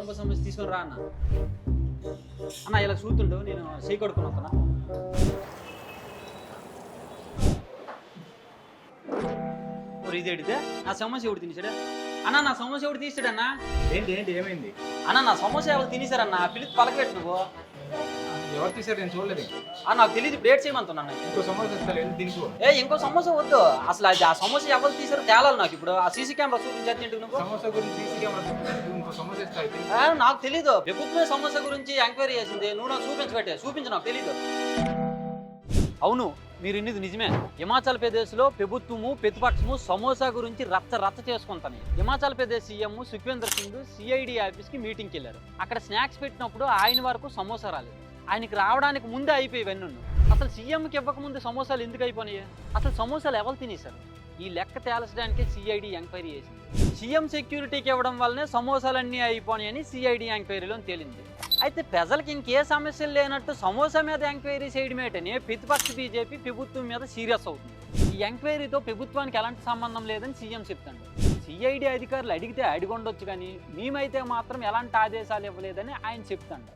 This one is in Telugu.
కుటుంబ సమస్య తీసుకొని రా అన్న. అన్న ఇలా చూస్తుండు, నేను చేయి కడుక్కుని వస్తున్నా. ఇదేడితే నా సమస్య ఎవడు తినేసాడా అన్న? నా సమస్య ఎవడు తీసాడన్నా? ఏంటి ఏంటి ఏమైంది అన్న నా సమస్య ఎవరు తినేసారన్నా? పిలిచి పలకబెట్టు నువ్వు. ఎవరు తీసారు? నేను చూడలేదు. నాకు తెలియదు, ఇప్పుడు ఏడ్ చేయమంటున్నాను. ఇంకో సమస్య ఇస్తారు, వెళ్ళి తినుకో. ఇంకో సమస్య వద్దు అసలు. అది ఆ సమస్య ఎవరు తీసారో తేలాలి నాకు ఇప్పుడు. ఆ సీసీ కెమెరా చూపించేందుకు నువ్వు? సమస్య గురించి సీసీ కెమెరా ఇంకో సమస్య ఇస్తా. నాకు తెలీదు. ప్రభుత్వమే సమస్య గురించి ఎంక్వైరీ చేసింది, నువ్వు నాకు చూపించబట్టే. చూపించు, నాకు తెలీదు. అవును, మీరు ఇన్నిది నిజమే. హిమాచల్ ప్రదేశ్లో ప్రభుత్వము ప్రతిపక్షము సమోసా గురించి రచ్చ చేసుకుంటాను. హిమాచల్ ప్రదేశ్ సీఎం సుఖ్వేందర్ సింగ్ సిఐడి ఆఫీస్కి మీటింగ్కి వెళ్ళారు. అక్కడ స్నాక్స్ పెట్టినప్పుడు ఆయన వరకు సమోసా రాలేదు. ఆయనకి రావడానికి ముందే అయిపోయేవన్నీ. అసలు సీఎంకి ఇవ్వకముందు సమోసాలు ఎందుకు అయిపోయినాయి? అసలు సమోసాలు ఎవరు తినేశారు? ఈ లెక్క తేల్చడానికే సిఐడి ఎంక్వైరీ చేసింది. సీఎం సెక్యూరిటీకి ఇవ్వడం వల్లనే సమోసాలన్నీ అయిపోయాయని సిఐడి ఎంక్వైరీలో తేలింది. అయితే ప్రజలకు ఇంకే సమస్యలు లేనట్టు సమోసా మీద ఎంక్వైరీ చేయడమేటని ప్రతిపక్ష బీజేపీ ప్రభుత్వం మీద సీరియస్ అవుతుంది. ఈ ఎంక్వైరీతో ప్రభుత్వానికి ఎలాంటి సంబంధం లేదని సీఎం చెప్తాడు. సిఐడి అధికారులు అడిగితే అడిగొండొచ్చు, కానీ మేమైతే మాత్రం ఎలాంటి ఆదేశాలు ఇవ్వలేదని ఆయన చెప్తాడు.